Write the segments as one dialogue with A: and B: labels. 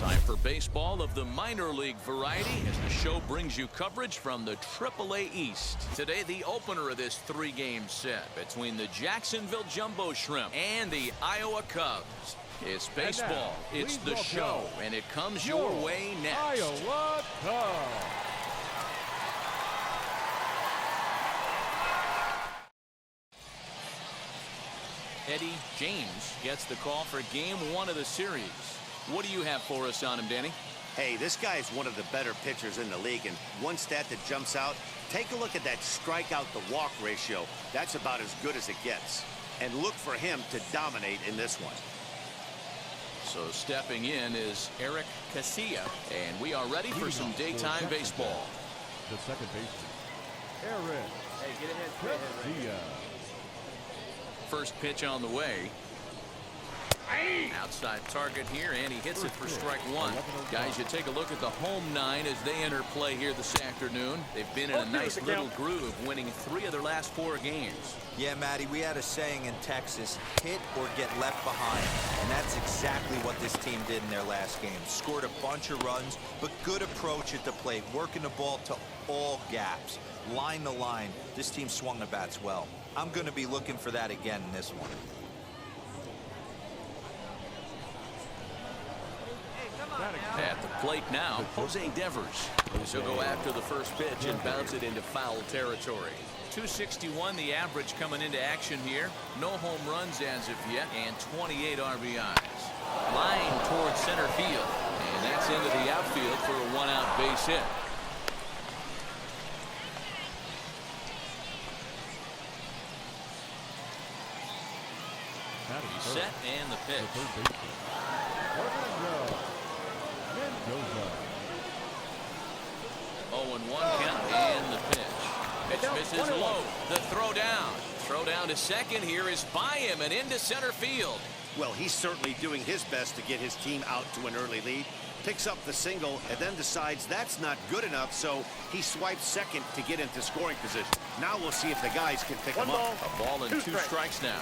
A: Time for baseball of the minor league variety as the show brings you coverage from the AAA East. Today, the opener of this three-game set between the Jacksonville Jumbo Shrimp and the Iowa Cubs. It's baseball, it's the show, and it comes your way next.
B: Iowa Cubs.
A: Eddie James gets the call for game one of the series. What do you have for us on him, Danny?
C: Hey, this guy is one of the better pitchers in the league, and one stat that jumps out, take a look at that strikeout to walk ratio. That's about as good as it gets. And look for him to dominate in this one.
A: So stepping in is Eric Casilla, and we are ready for some daytime baseball.
B: The second baseman, Eric.
D: Hey, get ahead.
B: Casilla.
A: First pitch on the way. Outside target here, and he hits it for strike one. Guys, you take a look at the home nine as they enter play here this afternoon. They've been in a nice little groove, winning 3 of their last 4 games.
E: Yeah, Matty, we had a saying in Texas, hit or get left behind. And that's exactly what this team did in their last game. Scored a bunch of runs, but good approach at the plate, working the ball to all gaps. Line to line, this team swung the bats well. I'm going to be looking for that again in this one.
A: At the plate now, Jose Devers. He'll go after the first pitch and bounce it into foul territory. 261 the average coming into action here. No home runs as of yet, and 28 RBIs. Line towards center field, and that's into the outfield for a 1-out base hit. He's set, and the pitch. 0-1 count, and the pitch. Pitch misses low. The throw down. Throw down to second here is by him and into center field.
C: Well, he's certainly doing his best to get his team out to an early lead. Picks up the single and then decides that's not good enough, so he swipes second to get into scoring position. Now we'll see if the guys can pick him up.
A: A ball and 2 strikes now.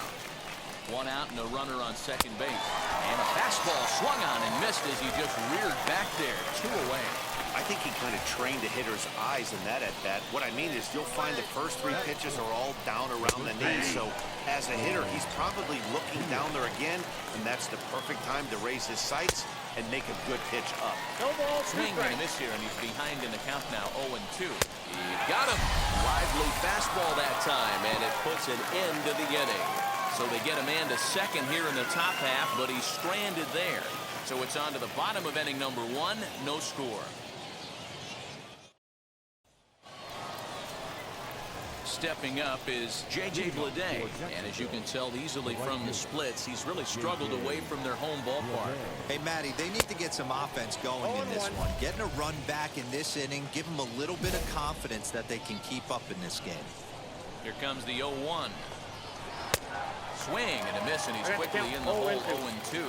A: 1 out and a runner on second base. And a fastball swung on and missed as he just reared back there. 2 away.
C: I think he kind of trained the hitter's eyes in that at bat. What I mean is you'll find the first 3 pitches are all down around the knee. So as a hitter, he's probably looking down there again, and that's the perfect time to raise his sights and make a good pitch up.
D: No ball,
A: swing and a miss here, and he's behind in the count now, 0-2. He got him. Lively fastball that time, and it puts an end to the inning. So they get a man to second here in the top half, but he's stranded there. So it's on to the bottom of inning number 1, no score. Stepping up is J.J. Bleday, and as you can tell easily from the splits, he's really struggled away from their home ballpark.
E: Hey, Matty, they need to get some offense going in this one. Getting a run back in this inning, give them a little bit of confidence that they can keep up in this game.
A: Here comes the 0-1. Swing and a miss, and he's quickly in the hole, 0-2.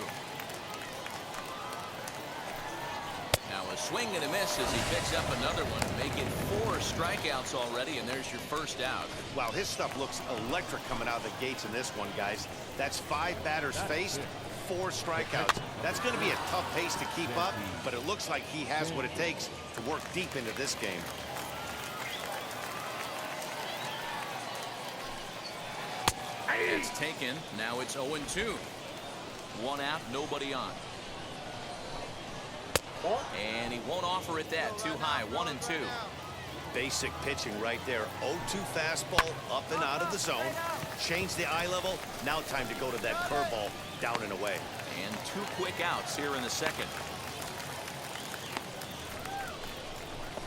A: Now a swing and a miss as he picks up another one, making 4 strikeouts already, and there's your first out.
C: Wow, his stuff looks electric coming out of the gates in this one, guys. That's 5 batters faced, 4 strikeouts. That's going to be a tough pace to keep up, but it looks like he has what it takes to work deep into this game.
A: It's taken. Now it's 0-2. 1 out, nobody on. And he won't offer it that. Too high. 1-2.
C: Basic pitching right there. 0-2 fastball up and out of the zone. Change the eye level. Now time to go to that curveball down and away.
A: And 2 quick outs here in the second.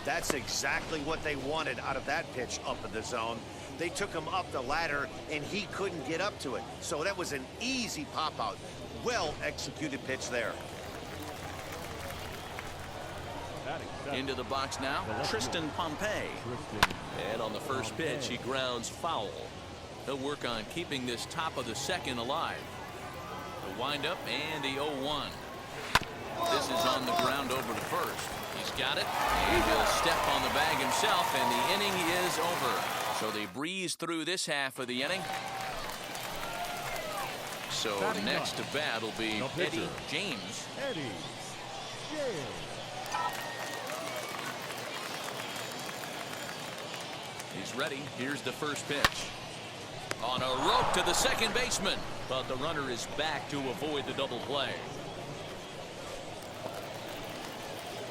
C: That's exactly what they wanted out of that pitch up in the zone. They took him up the ladder, and he couldn't get up to it. So that was an easy pop-out. Well-executed pitch there.
A: Into the box now, Tristan Pompey. And on the first pitch, he grounds foul. He'll work on keeping this top of the second alive. The windup and the 0-1. This is on the ground over to first. He's got it, and he'll step on the bag himself, and the inning is over. So they breeze through this half of the inning. So next to bat will be Eddie James. He's ready. Here's the first pitch. On a rope to the second baseman, but the runner is back to avoid the double play.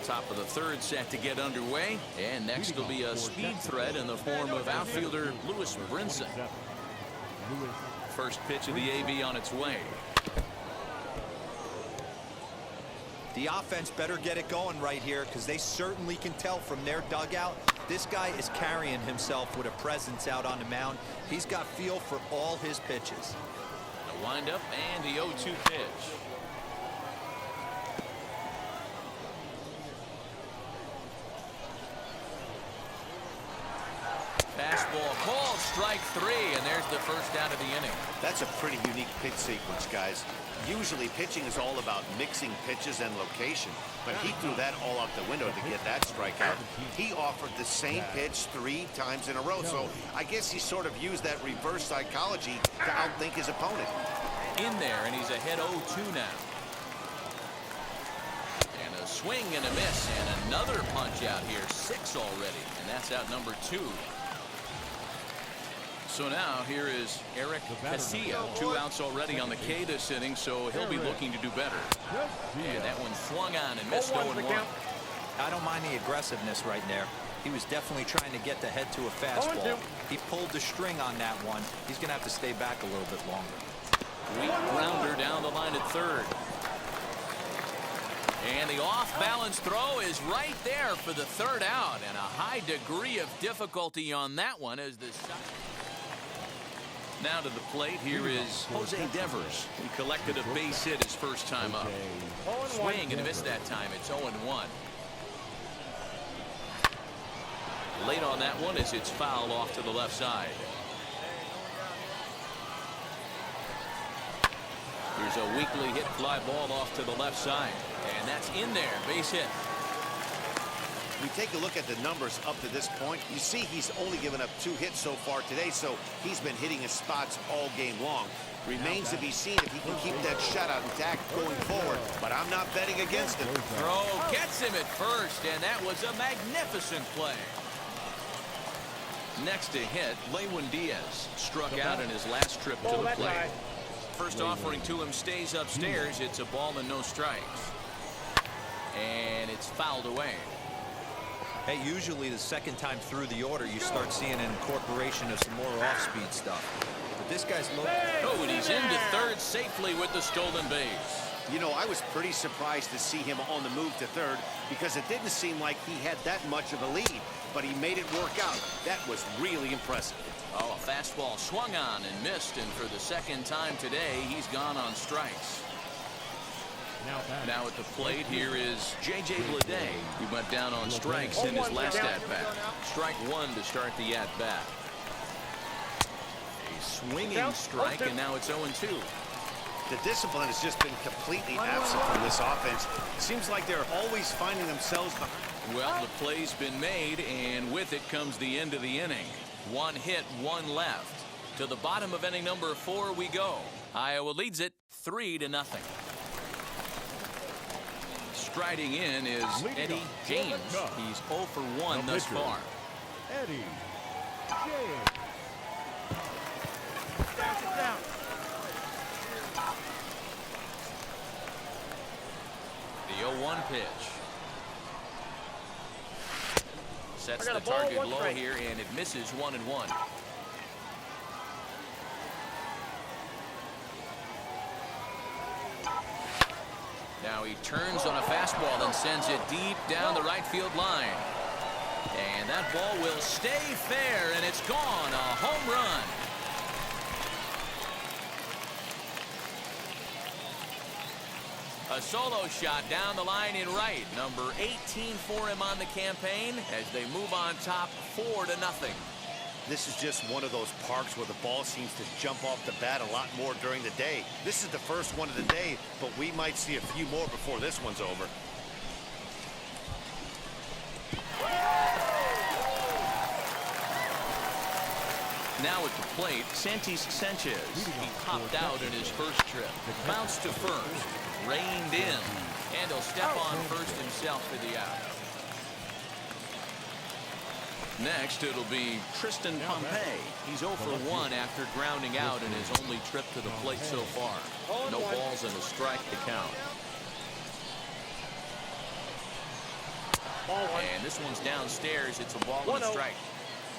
A: Top of the third set to get underway, and next will be a speed threat in the form of outfielder Lewis Brinson. First pitch of the AB on its way.
E: The offense better get it going right here, because they certainly can tell from their dugout this guy is carrying himself with a presence out on the mound. He's got feel for all his pitches.
A: The windup and the 0-2 pitch. Fastball called, strike three, and there's the first out of the inning.
C: That's a pretty unique pitch sequence, guys. Usually pitching is all about mixing pitches and location, but he threw that all out the window to get that strikeout. He offered the same pitch 3 times in a row, so I guess he sort of used that reverse psychology to outthink his opponent.
A: In there, and he's ahead 0-2 now. And a swing and a miss, and another punch out here, 6 already, and that's out number 2. So now here is Eric Casilla. 2 outs already on the K this inning, so he'll be looking to do better. And that one swung on and missed 0-1.
E: I don't mind the aggressiveness right there. He was definitely trying to get the head to a fastball. He pulled the string on that one. He's going to have to stay back a little bit longer.
A: Weak grounder down the line at third. And the off-balance throw is right there for the third out, and a high degree of difficulty on that one as the now to the plate. Here is Jose Devers. He collected a base hit his first time up. Swing and a miss that time. It's 0-1. Late on that one as it's fouled off to the left side. Here's a weakly hit fly ball off to the left side, and that's in there. Base hit.
C: We take a look at the numbers up to this point. You see he's only given up 2 hits so far today, so he's been hitting his spots all game long. Remains to be seen if he can keep that shutout intact going forward, but I'm not betting against him.
A: Throw gets him at first, and that was a magnificent play. Next to hit, Lewin Diaz struck out in his last trip to the plate. First offering to him stays upstairs. It's a ball and no strikes. And it's fouled away.
E: Hey, usually the second time through the order, you start seeing an incorporation of some more off-speed stuff. But this guy's low.
A: Oh, and he's into third safely with the stolen base.
C: You know, I was pretty surprised to see him on the move to third because it didn't seem like he had that much of a lead, but he made it work out. That was really impressive.
A: Oh, a fastball swung on and missed, and for the second time today, he's gone on strikes. Now at the plate, here is J.J. Bleday. He went down on strikes in his last at-bat. Strike 1 to start the at-bat. A swinging strike, and now it's 0-2.
C: The discipline has just been completely absent from this offense. It seems like they're always finding themselves behind.
A: Well, the play's been made, and with it comes the end of the inning. 1 hit, 1 left. To the bottom of inning number 4 we go. Iowa leads it 3-0. Striding in is Eddie James. He's 0 for 1 thus far.
B: Eddie James.
D: Down.
A: The 0-1 pitch. Sets the target low here, and it misses 1-1. Now he turns on a fastball and sends it deep down the right field line. And that ball will stay fair, and it's gone. A home run. A solo shot down the line in right. Number 18 for him on the campaign as they move on top 4-0.
C: This is just one of those parks where the ball seems to jump off the bat a lot more during the day. This is the first one of the day, but we might see a few more before this one's over.
A: Now at the plate, Santis Sanchez. He popped out in his first trip. Bounced to first. Reined in. And he'll step on first himself for the out. Next, it'll be Tristan Pompey. He's 0 for 1 after grounding out in his only trip to the plate so far. No balls and a strike to count. And this one's downstairs. It's a ball and a strike.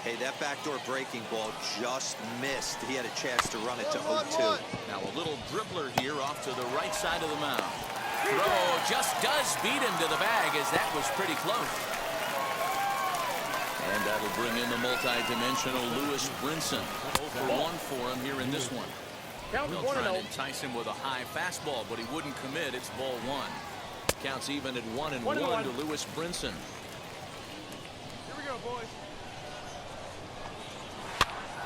E: Hey, that backdoor breaking ball just missed. He had a chance to run it to 0-2.
A: Now a little dribbler here off to the right side of the mound. Throw just does beat him to the bag, as that was pretty close. And that'll bring in the multi-dimensional Lewis Brinson. 0 for 1 for him here in this one. They'll try and entice him with a high fastball, but he wouldn't commit. It's ball 1. Counts even at 1-1 to Lewis Brinson.
B: Here we go, boys.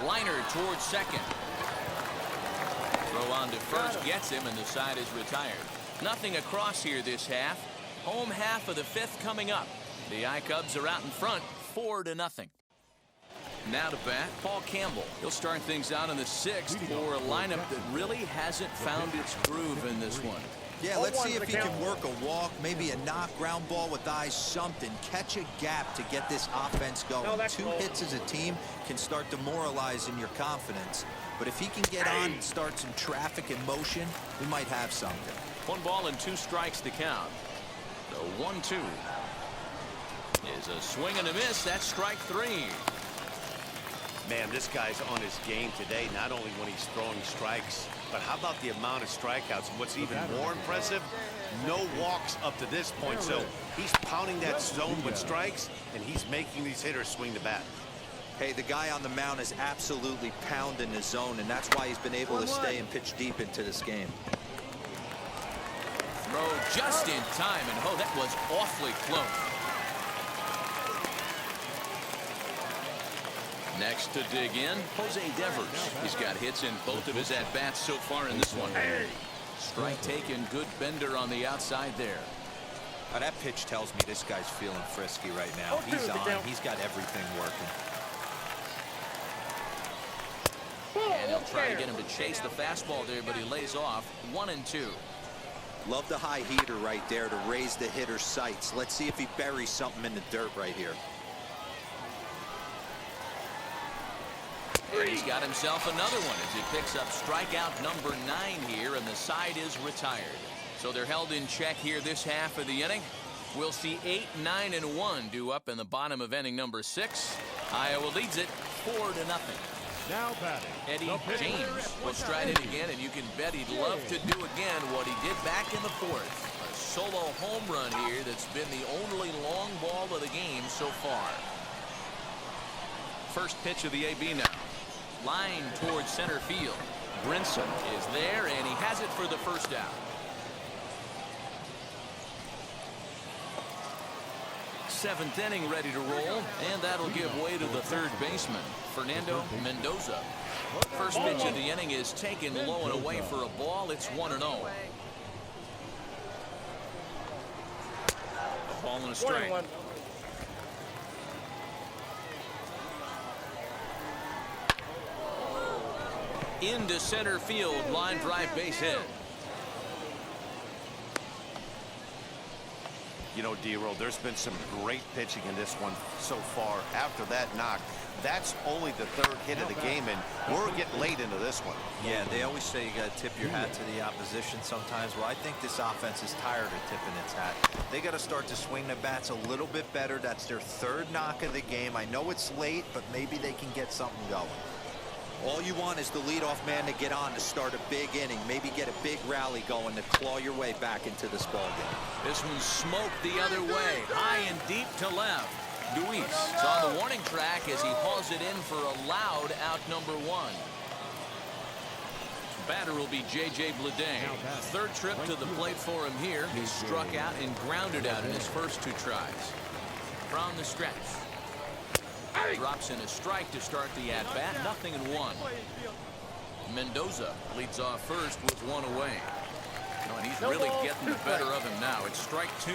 A: Liner towards second. Throw on to first gets him, and the side is retired. Nothing across here this half. Home half of the 5th coming up. The I-Cubs are out in front, 4-0. Now to bat, Paul Campbell. He'll start things out in the 6th for a lineup that really hasn't found its groove in this one.
E: Yeah, let's see if he can work a walk, maybe a knock, ground ball with eyes, something. Catch a gap to get this offense going. 2 hits as a team can start demoralizing your confidence. But if he can get on and start some traffic in motion, we might have something.
A: 1 ball and 2 strikes to count. The 1-2 is a swing and a miss. That's strike 3.
C: Man, this guy's on his game today, not only when he's throwing strikes, but how about the amount of strikeouts? What's even more impressive, no walks up to this point. So he's pounding that zone with strikes, and he's making these hitters swing the bat.
E: Hey, the guy on the mound is absolutely pounding the zone, and that's why he's been able to stay and pitch deep into this game.
A: Throw just in time, and oh, that was awfully close. Next to dig in, Jose Devers. He's got hits in both of his at-bats so far in this one. Strike taken, good bender on the outside there.
E: That pitch tells me this guy's feeling frisky right now. He's on. He's got everything working.
A: And he'll try to get him to chase the fastball there, but he lays off. 1-2.
E: Love the high heater right there to raise the hitter's sights. Let's see if he buries something in the dirt right here.
A: And he's got himself another one as he picks up strikeout number 9 here, and the side is retired. So they're held in check here this half of the inning. We'll see 8, 9, and 1 due up in the bottom of inning number 6. Iowa leads it 4-0.
B: Now batting,
A: Eddie James will stride it again, and you can bet he'd love to do again what he did back in the 4th. A solo home run here that's been the only long ball of the game so far. First pitch of the AB now. Line towards center field. Brinson is there, and he has it for the first out. Seventh inning ready to roll, and that'll give way to the third baseman, Fernando Mendoza. First pitch of the inning is taken low and away for a ball. It's 1-0. A ball and a strike. Into center field, line drive, base hit.
C: You know, D-Roll, there's been some great pitching in this one so far. After that knock, that's only the 3rd hit of the game, and we're getting late into this one.
E: Yeah, they always say you got to tip your hat to the opposition sometimes. Well, I think this offense is tired of tipping its hat. They got to start to swing the bats a little bit better. That's their 3rd knock of the game. I know it's late, but maybe they can get something going. All you want is the leadoff man to get on to start a big inning, maybe get a big rally going to claw your way back into this ball game.
A: This one's smoked the other way, high and deep to left. Luis is on the warning track as he hauls it in for a loud out number 1. Batter will be J.J. Bleday. 3rd trip to the plate for him here. He struck out and grounded out in his first 2 tries. From the stretch. Drops in a strike to start the at-bat. 0-1. Mendoza leads off first with 1 away. And he's really getting the better of him now. It's strike 2.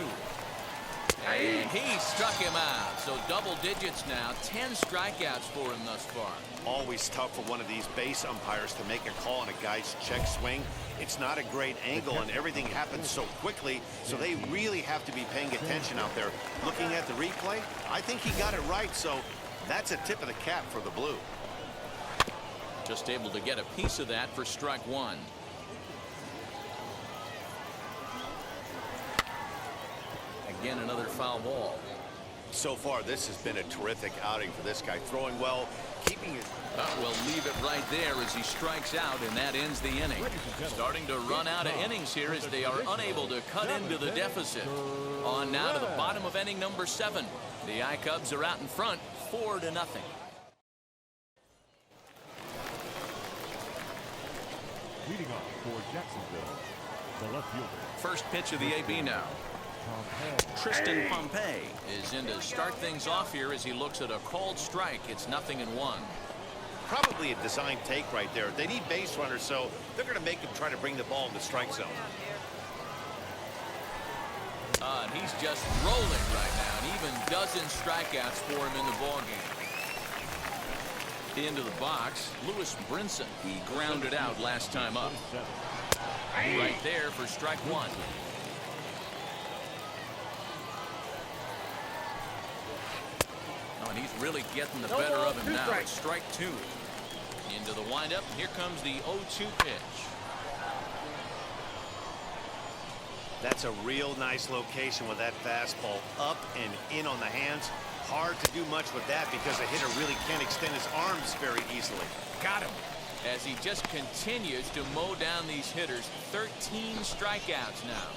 A: And he struck him out. So double digits now. 10 strikeouts for him thus far.
C: Always tough for one of these base umpires to make a call on a guy's check swing. It's not a great angle, and everything happens so quickly, so they really have to be paying attention out there. Looking at the replay, I think he got it right, so that's a tip of the cap for the Blue.
A: Just able to get a piece of that for strike one. Again, another foul ball.
C: So far, this has been a terrific outing for this guy. Throwing well, keeping it.
A: We'll leave it right there as he strikes out, and that ends the inning. Starting to run out of innings here as they are unable to cut into the deficit. On now to the bottom of inning number 7. The I-Cubs are out in front, 4-0.
B: Leading off for Jacksonville, the left fielder.
A: First pitch of the AB now. Tristan Pompey is in to start things off here as he looks at a called strike. It's 0-1.
C: Probably a design take right there. They need base runners, so they're going to make him try to bring the ball in the strike zone.
A: And he's just rolling right now, and even dozen strikeouts for him in the ballgame. Into the box, Lewis Brinson. He grounded out last time up. Right there for strike one. Oh, and he's really getting the better of him now. It's strike two. Into the windup. Here comes the 0-2 pitch.
C: That's a real nice location with that fastball up and in on the hands. Hard to do much with that because a hitter really can't extend his arms very easily.
A: Got him. As he just continues to mow down these hitters. 13 strikeouts now.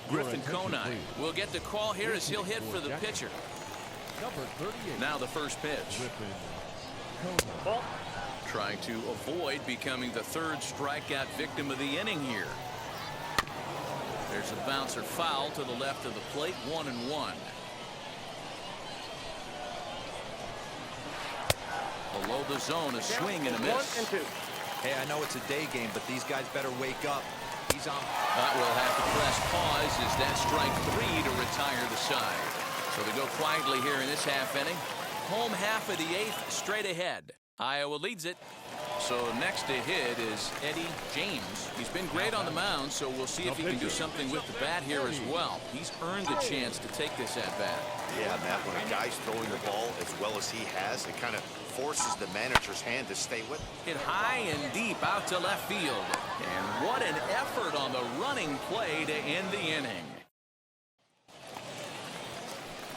A: Griffin Conine will get the call here as he'll hit for the pitcher.
B: Number 38.
A: Now the first pitch. Trying to avoid becoming the third strikeout victim of the inning here. There's a bouncer foul to the left of the plate. 1-1. Below the zone, a swing and a miss.
E: Hey, I know it's a day game, but these guys better wake up. He's on.
A: We'll have to press pause as that strike 3 to retire the side. So they go quietly here in this half inning. Home half of the 8th straight ahead. Iowa leads it. So next to hit is Eddie James. He's been great on the mound, so we'll see if he can do something with the bat here as well. He's earned the chance to take this at bat.
C: Yeah, Matt, when a guy's throwing the ball as well as he has, it kind of forces the manager's hand to stay with.
A: Hit high and deep out to left field. And what an effort on the running play to end the inning.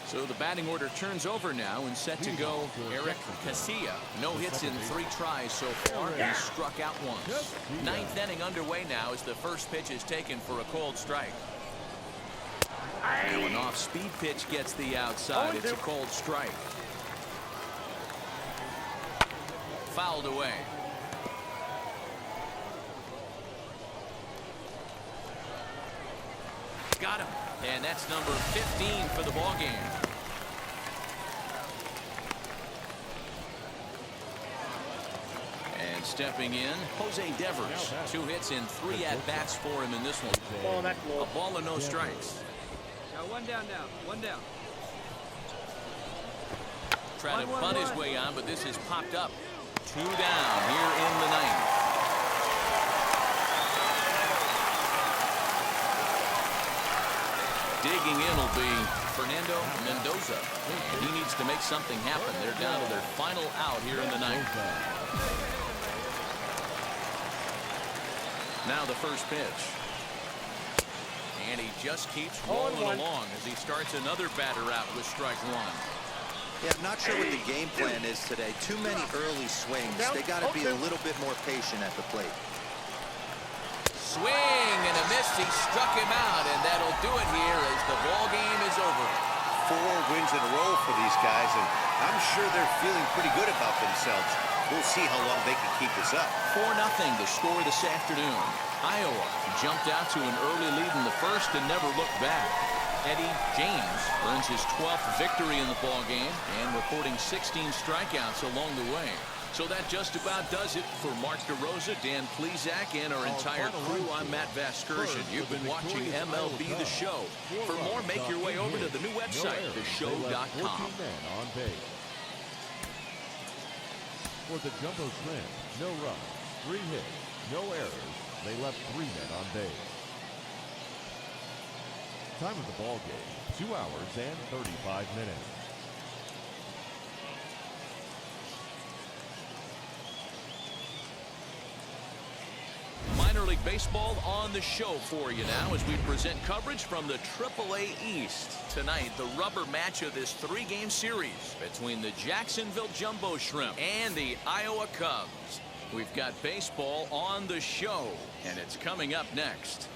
A: So the batting order turns over now and set to go Eric Casilla. No hits in 3 tries so far. He struck out once. 9th inning underway now as the first pitch is taken for a called strike. Now an off-speed pitch gets the outside. It's a called strike. Fouled away. Got him. And that's number 15 for the ball game. And stepping in, Jose Devers. 2 hits in 3 at-bats for him in this one. A ball and no strikes.
D: Now 1 down now. 1 down.
A: Trying to bunt his way on, but this is popped up. 2 down here in the 9th. Digging in will be Fernando Mendoza. And he needs to make something happen. They're down to their final out here in the 9th. Now the first pitch. And he just keeps rolling along as he starts another batter out with strike 1.
E: Yeah, I'm not sure what the game plan is today. Too many early swings. They got to be a little bit more patient at the plate.
A: Swing and a miss. He struck him out, and that'll do it here as the ball game is over.
C: 4 wins in a row for these guys, and I'm sure they're feeling pretty good about themselves. We'll see how long they can keep this up.
A: 4-0 the score this afternoon. Iowa jumped out to an early lead in the first and never looked back. Eddie James earns his 12th victory in the ball game and recording 16 strikeouts along the way. So that just about does it for Mark DeRosa, Dan Plezak, and our entire crew. I'm Matt Vasgersian. You've been watching MLB The Show. For more, make your way over to the new website, theshow.com.
B: For the Jumbo Shrimp, no runs, 3 hits, no errors. They left 3 men on base. Time of the ball game, 2 hours and 35 minutes.
A: Minor League Baseball on the show for you now as we present coverage from the AAA East. Tonight, the rubber match of this 3-game series between the Jacksonville Jumbo Shrimp and the Iowa Cubs. We've got baseball on the show, and it's coming up next.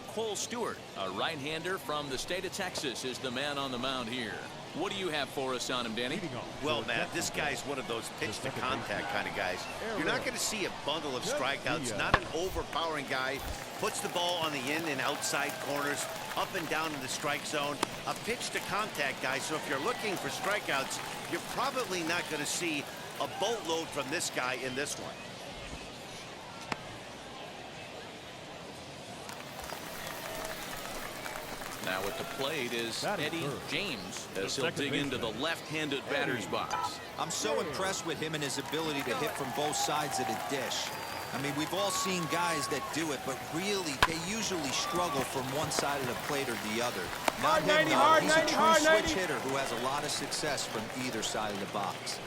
A: Cole Stewart, a right-hander from the state of Texas, is the man on the mound here. What do you have for us on him, Danny?
C: Well, Matt, this guy's one of those pitch-to-contact kind of guys. You're not going to see a bundle of strikeouts, not an overpowering guy. Puts the ball on the in and outside corners, up and down in the strike zone. A pitch-to-contact guy, so if you're looking for strikeouts, you're probably not going to see a boatload from this guy in this one.
A: Now at the plate is Eddie James as he'll dig into the left-handed batter's box.
E: I'm so impressed with him and his ability to hit from both sides of the dish. I mean, we've all seen guys that do it, but really, they usually struggle from one side of the plate or the other. Not him, though. He's a true switch hitter who has a lot of success from either side of the box.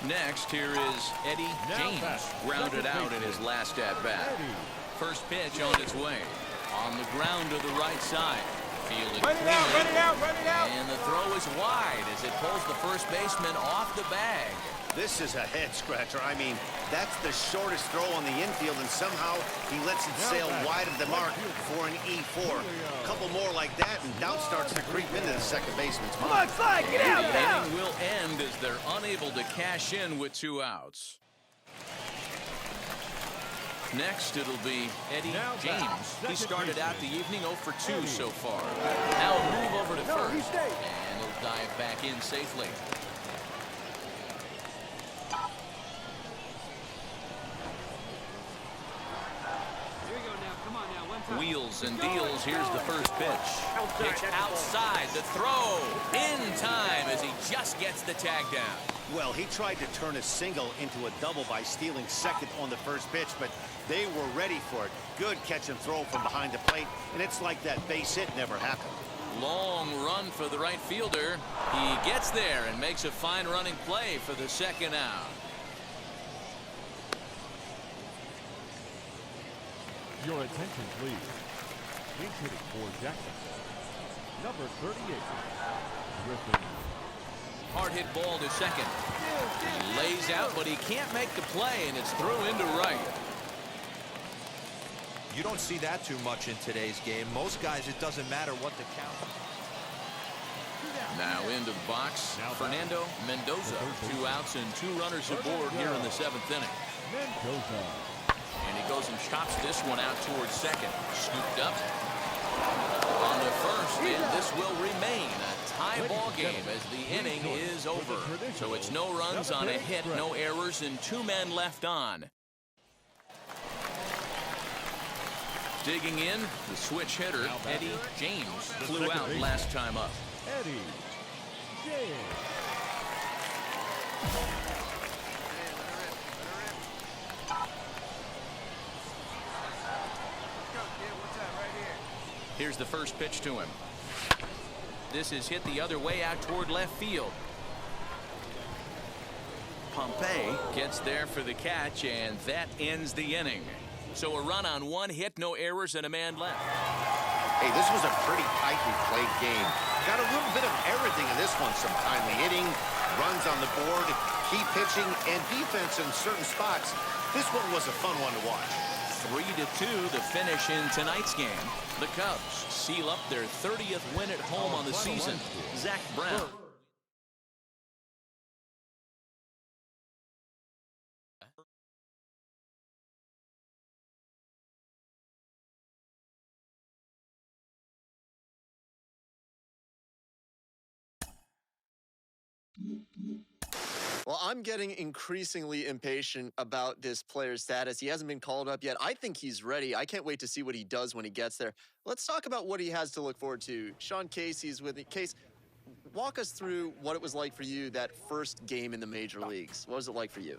A: Next, here is Eddie James, grounded out in his last at-bat. First pitch on its way. On the ground to the right side. Fielded cleanly.
D: Run it out.
A: And the throw is wide as it pulls the first baseman off the bag.
C: This is a head-scratcher. I mean, that's the shortest throw on the infield, and somehow he lets it sail wide of the mark for an E4. A couple more like that, and doubt starts to creep into the second baseman's mind.
D: Come on, get out
A: The
D: now.
A: inning will end as they're unable to cash in with 2 outs. Next, it'll be Eddie James. He started out the evening 0 for 2 so far. Now a move over to first, and he'll dive back in safely.
D: Here we go now. Come on now. One time.
A: Wheels and deals. Here's the first pitch. Pitch outside. The throw in time as he just gets the tag down.
C: Well, he tried to turn a single into a double by stealing second on the first pitch, but they were ready for it. Good catch and throw from behind the plate, and it's like that base hit never happened.
A: Long run for the right fielder. He gets there and makes a fine running play for the second out.
B: Your attention, please. Clean hitting for Jacksonville. Number 38, Griffin.
A: Hard hit ball to second. He lays out, but he can't make the play, and it's through into right.
E: You don't see that too much in today's game. Most guys, it doesn't matter what the count.
A: Now into the box, Fernando Mendoza. 2 outs and 2 runners aboard here in the 7th inning.
B: Mendoza.
A: And he goes and chops this one out towards second. Scooped up on the first, and this will remain a tie ball game as the inning is over. So it's no runs on a hit, no errors, and 2 men left on. Digging in, the switch hitter, Eddie James, flew out last time up.
B: Eddie James.
A: Here's the first pitch to him. This is hit the other way out toward left field. Pompey gets there for the catch, and that ends the inning. So a run on 1 hit, no errors, and a man left.
C: Hey, this was a pretty tightly played game. Got a little bit of everything in this one. Some timely hitting, runs on the board, key pitching, and defense in certain spots. This one was a fun one to watch.
A: 3-2 the finish in tonight's game. The Cubs seal up their 30th win at home on the season. Zach Brown
F: Well, I'm getting increasingly impatient about this player's status. He hasn't been called up yet. I think he's ready. I can't wait to see what he does when he gets there. Let's talk about what he has to look forward to. Sean Casey's with me. Case, walk us through what it was like for you that first game in the major leagues. What was it like for you?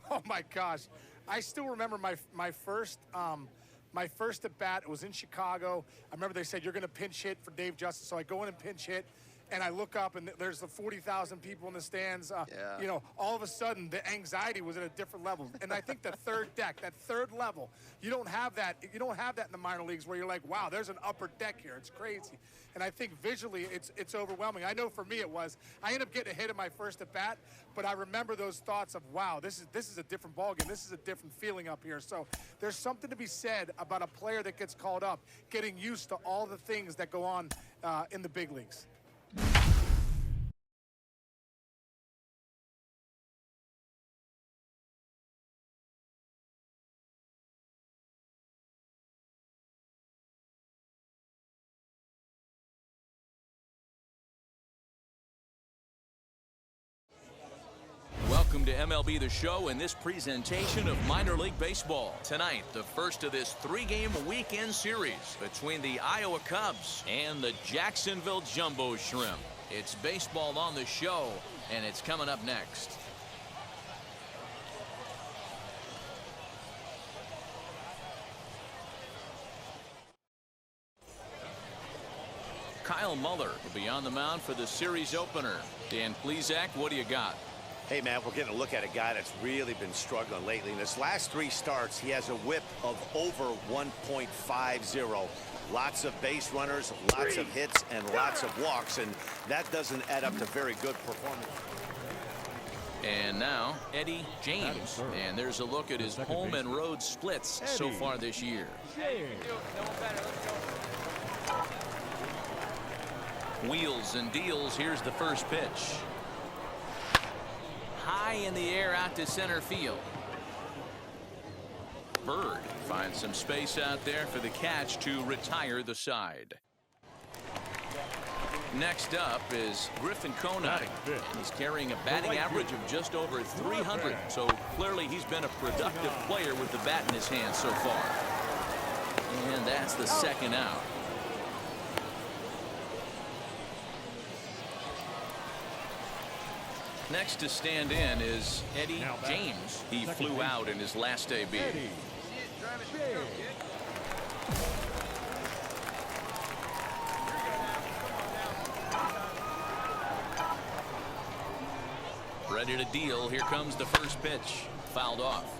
G: Oh my gosh, I still remember my first at bat. It was in Chicago. I remember they said you're going to pinch hit for Dave Justice, so I go in and pinch hit. And I look up, and there's the 40,000 people in the stands. You know, all of a sudden, the anxiety was at a different level. And I think the third deck, that third level, you don't have that. You don't have that in the minor leagues where you're like, wow, there's an upper deck here. It's crazy. And I think visually, it's overwhelming. I know for me it was. I ended up getting a hit in my first at bat, but I remember those thoughts of, wow, this is a different ballgame. This is a different feeling up here. So there's something to be said about a player that gets called up, getting used to all the things that go on in the big leagues.
A: Welcome to MLB The Show and this presentation of minor league baseball. Tonight, the first of this three-game weekend series between the Iowa Cubs and the Jacksonville Jumbo Shrimp. It's baseball on the show, and it's coming up next. Kyle Muller will be on the mound for the series opener. Dan Plesac, what do you got?
C: Hey, man, we're getting a look at a guy that's really been struggling lately. In his last three starts, he has a whip of over 1.50. Lots of base runners, lots of hits, and lots of walks, and that doesn't add up to very good performance.
A: And now, Eddie James. And there's a look at his home and road splits so far this year. Wheels and deals. Here's the first pitch. High in the air out to center field. Bird finds some space out there for the catch to retire the side. Next up is Griffin Conine. He's carrying a batting average of just over 300. So clearly he's been a productive player with the bat in his hand so far. And that's the second out. Next to stand in is Eddie James. He flew out in his last AB. Ready to deal. Here comes the first pitch. Fouled off.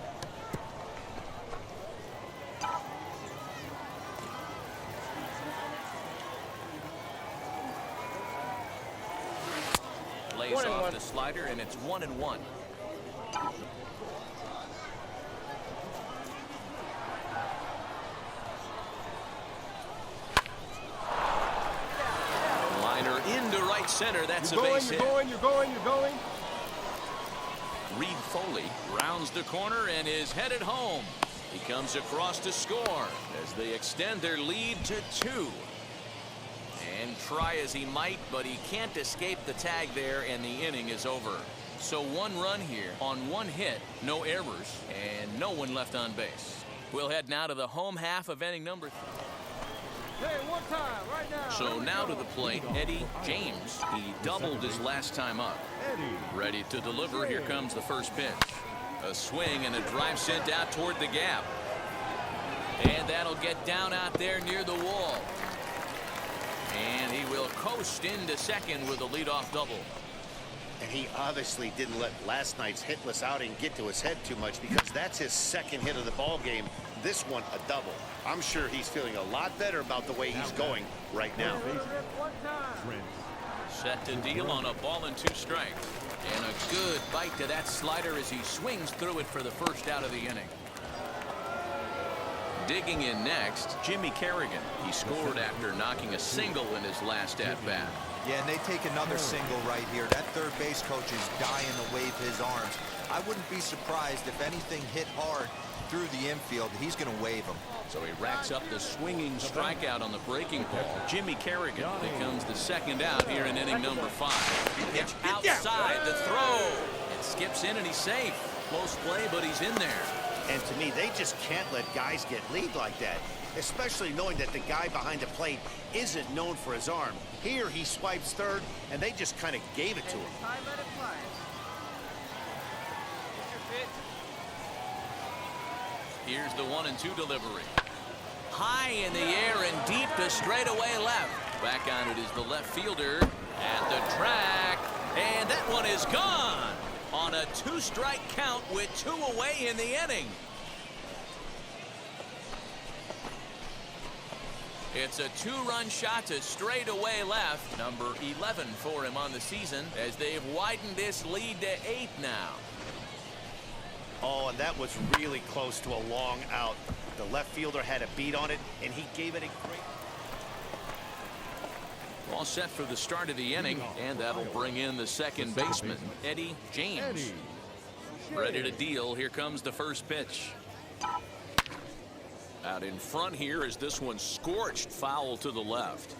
A: Lays off the slider, and it's 1-1. Liner into right center. That's a base hit.
G: You're going.
A: Reed Foley rounds the corner and is headed home. He comes across to score as they extend their lead to 2. And try as he might, but he can't escape the tag there, and the inning is over. So 1 run here on 1 hit, no errors, and no one left on base. We'll head now to the home half of inning number 3.
D: Hey, one time, right now.
A: So now to the plate, Eddie James. He doubled his last time up. Ready to deliver. Here comes the first pitch. A swing and a drive sent out toward the gap. And that'll get down out there near the wall. And he will coast into second with a leadoff double.
C: And he obviously didn't let last night's hitless outing get to his head too much, because that's his second hit of the ball game. This one a double. I'm sure he's feeling a lot better about the way he's going right now.
A: Set to deal on a ball and 2 strikes. And a good bite to that slider as he swings through it for the first out of the inning. Digging in next, Jimmy Kerrigan. He scored after knocking a single in his last at-bat.
E: Yeah, and they take another single right here. That third base coach is dying to wave his arms. I wouldn't be surprised if anything hit hard through the infield. He's going to wave them.
A: So he racks up the swinging strikeout on the breaking ball. Jimmy Kerrigan becomes the second out here in inning number 5. It's outside the throw. It skips in and he's safe. Close play, but he's in there.
C: And to me, they just can't let guys get lead like that, especially knowing that the guy behind the plate isn't known for his arm. Here he swipes third, and they just kind of gave it to him.
A: Here's the 1-2 delivery. High in the air and deep to straightaway left. Back on it is the left fielder at the track. And that one is gone on a 2-strike count with 2 away in the inning. It's a 2-run shot to straightaway left. Number 11 for him on the season as they've widened this lead to 8 now.
C: Oh, and that was really close to a long out. The left fielder had a beat on it, and he gave it a great...
A: All set for the start of the inning, and that'll bring in the second baseman, Eddie James. Ready to deal. Here comes the first pitch. Out in front here is this one scorched foul to the left.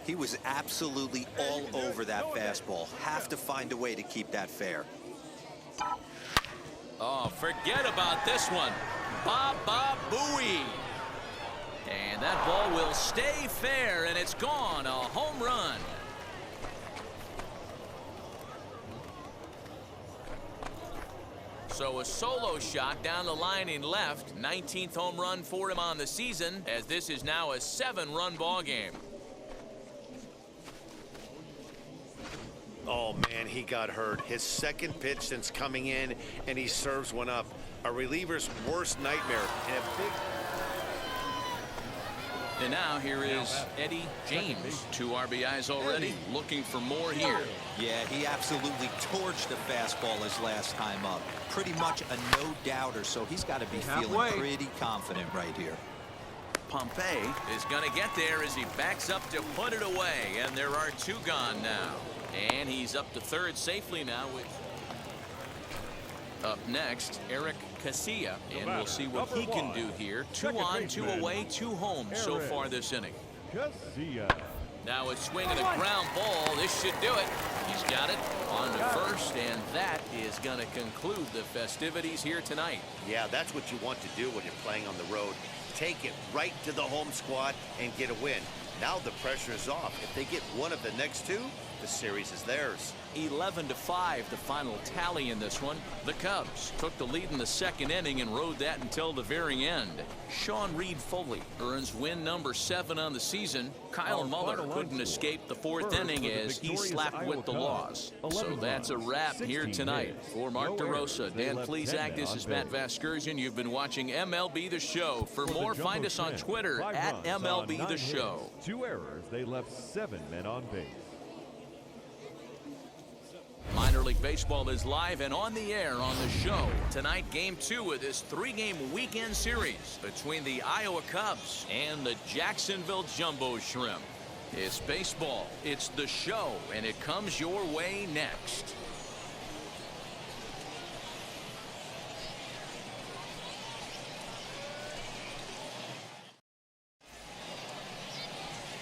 E: He was absolutely all over that fastball. Have to find a way to keep that fair.
A: Oh, forget about this one. Baba Booey. And that ball will stay fair, and it's gone. A home run. So a solo shot down the line in left. 19th home run for him on the season, as this is now a 7-run ball game.
C: Oh, man, he got hurt. His second pitch since coming in, and he serves one up. A reliever's worst nightmare. And a big...
A: And now here is Eddie James. 2 RBIs already. Looking for more here.
E: Yeah, he absolutely torched the fastball his last time up. Pretty much a no-doubter, so he's got to be feeling pretty confident right here.
A: Pompey is going to get there as he backs up to put it away. And there are 2 gone now. And he's up to third safely now. Up next, Eric Casilla, and we'll see what he can do here. 2 on, 2 away, 2 home so far this inning. Now a swing and a ground ball. This should do it. He's got it on to first, and that is going to conclude the festivities here tonight.
C: Yeah, that's what you want to do when you're playing on the road. Take it right to the home squad and get a win. Now the pressure is off. If they get one of the next 2, the series is theirs.
A: 11-5, the final tally in this one. The Cubs took the lead in the second inning and rode that until the very end. Sean Reed Foley earns win number 7 on the season. Kyle Muller couldn't escape the 4th inning as he slapped with the loss. So that's a wrap here tonight. For Mark DeRosa, Dan Plesac, this is Matt Vasgersian. You've been watching MLB The Show. For more, find us on Twitter at MLB The Show.
B: 2 errors. They left 7 men on base.
A: Minor League Baseball is live and on the air on the show. Tonight, Game 2 of this 3-game weekend series between the Iowa Cubs and the Jacksonville Jumbo Shrimp. It's baseball, it's the show, and it comes your way next.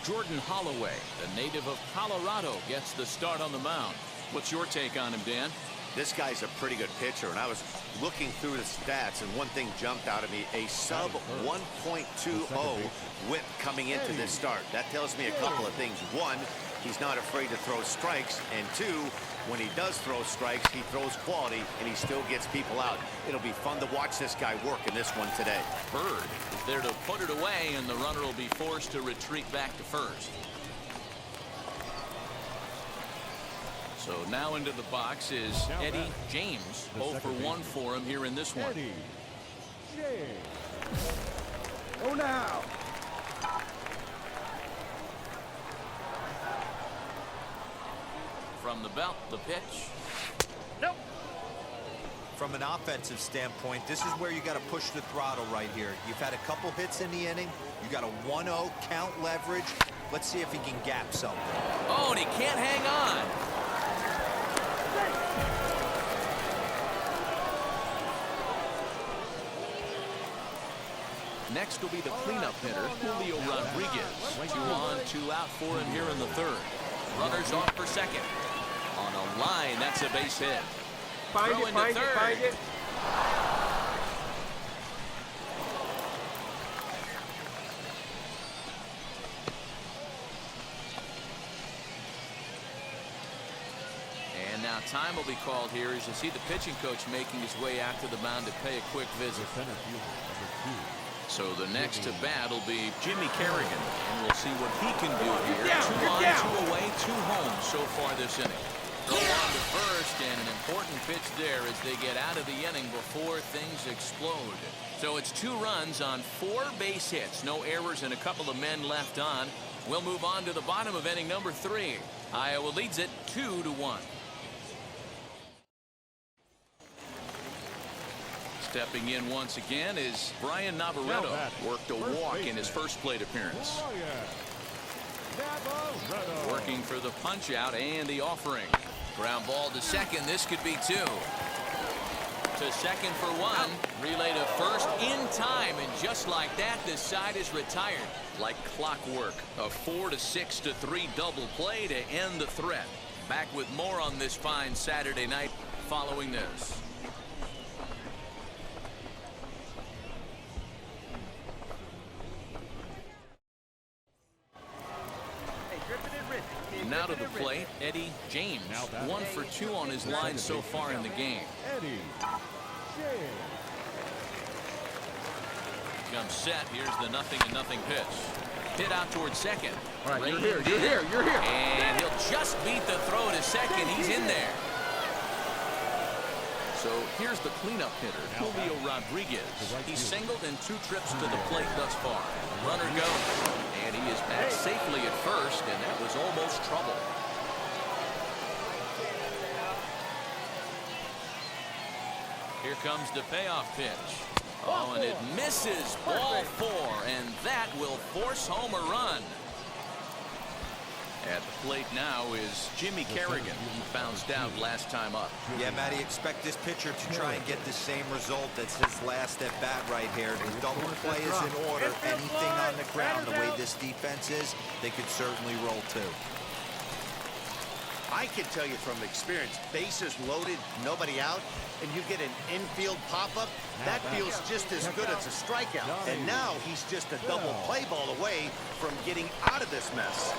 A: Jordan Holloway, the native of Colorado, gets the start on the mound. What's your take on him, Dan?
C: This guy's a pretty good pitcher, and I was looking through the stats, and one thing jumped out at me, a sub 1.20 whip coming into this start. That tells me a couple of things. 1, he's not afraid to throw strikes, and 2, when he does throw strikes, he throws quality, and he still gets people out. It'll be fun to watch this guy work in this one today.
A: Bird is there to put it away, and the runner will be forced to retreat back to first. So now into the box is Eddie James. 0 for 1 for him here in this one.
B: Eddie James.
D: Go now.
A: From the belt, the pitch.
D: Nope.
E: From an offensive standpoint, this is where you got to push the throttle right here. You've had a couple hits in the inning. You got a 1-0 count leverage. Let's see if he can gap something.
A: Oh, and he can't hang on. Next will be the cleanup hitter, Julio Rodriguez. 2 on, 2 out for him here in the third. Runners off for second. On a line, that's a base hit. Throw into third. And now time will be called here as you see the pitching coach making his way out to the mound to pay a quick visit. So the next to bat will be Jimmy Kerrigan, and we'll see what he can do here. 2 on, 2 away, 2 home so far this inning. Throw on to first, and an important pitch there as they get out of the inning before things explode. So it's 2 runs on 4 base hits, no errors, and a couple of men left on. We'll move on to the bottom of inning number 3. Iowa leads it 2-1. Stepping in once again is Brian Navarretto. Worked a walk in his first plate appearance. Working for the punch out and the offering. Ground ball to second. This could be 2. To second for 1. Relay to first in time, and just like that, the side is retired. Like clockwork, a 4-6-3 double play to end the threat. Back with more on this fine Saturday night following this. Now to the plate, Eddie James. 1 for 2 on his line so far in the game. Jump set. Here's the 0-0 pitch. Hit out towards second.
D: All right, you're here.
A: And he'll just beat the throw to second. He's in there. So here's the cleanup hitter, Julio Rodriguez. He's singled in 2 trips to the plate thus far. Runner goes. And he is back safely at first, and that was almost trouble. Here comes the payoff pitch. Oh, and it misses. Ball 4, and that will force home a run. At the plate now is Jimmy Kerrigan. He bounced out last time up.
E: Yeah, Matty, expect this pitcher to try and get the same result as his last at bat right here. The double play is in order. Anything on the ground, the way this defense is, they could certainly roll 2.
C: I can tell you from experience, bases loaded, nobody out, and you get an infield pop-up, that feels just as good as a strikeout. And now he's just a double play ball away from getting out of this mess.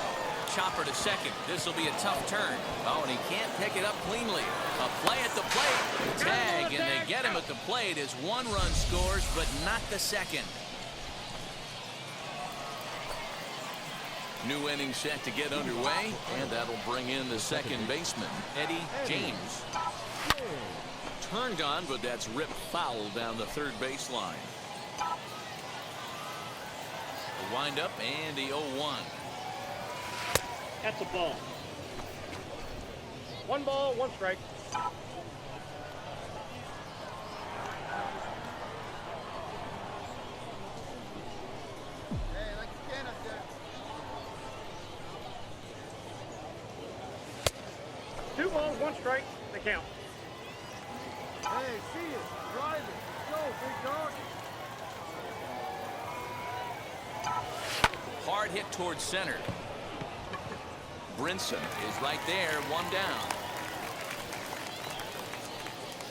A: Chopper to second. This will be a tough turn. Oh, and he can't pick it up cleanly. A play at the plate. Tag, and they get him at the plate as 1 run scores, but not the second. New inning set to get underway, and that'll bring in the second baseman, Eddie James. Turned on, but that's ripped foul down the third baseline. The windup and the 0-1.
H: That's a ball. 1 ball, 1 strike.
D: Hey, like you stand up there.
H: 2 balls, 1 strike. They count.
D: Hey, see it. Drive it. Go, big dog.
A: Hard hit towards center. Brinson is right there, 1 down.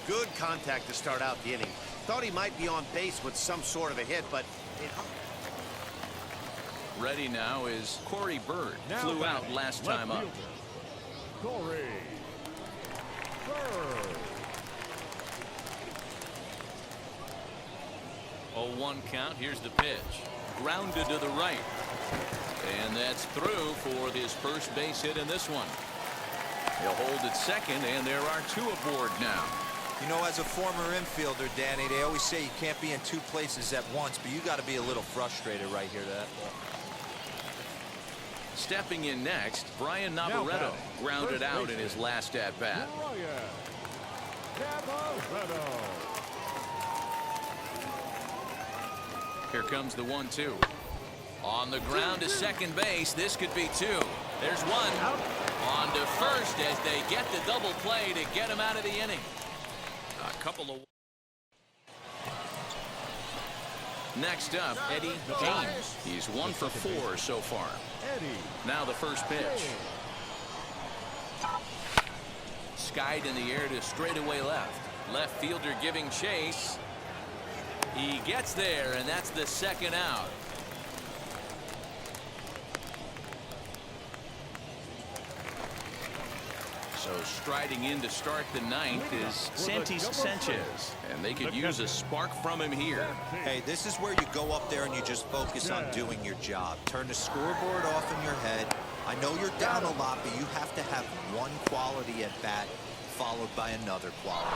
C: Good contact to start out the inning. Thought he might be on base with some sort of a hit, but
A: Ready now is Corey Bird. Flew out last time up.
B: Corey Bird.
A: 0-1 count. Here's the pitch. Grounded to the right. And that's through for his first base hit in this one. He'll hold at second, and there are 2 aboard now.
E: You know, as a former infielder, Danny, they always say you can't be in 2 places at once, but you got to be a little frustrated right here to that ball.
A: Stepping in next, Brian Navarretto grounded out in his last at-bat. Here comes the 1-2. On the ground to second base. This could be 2. There's 1. On to first as they get the double play to get him out of the inning. A couple of Next up, Eddie James. He's 1 for 4 so far. Now the first pitch. Skied in the air to straightaway left. Left fielder giving chase. He gets there, and that's the second out. So striding in to start the ninth is Santis Sanchez, and they could use a spark from him here.
E: Hey, this is where you go up there and you just focus on doing your job. Turn the scoreboard off in your head. I know you're down a lot, but you have to have one quality at bat followed by another quality.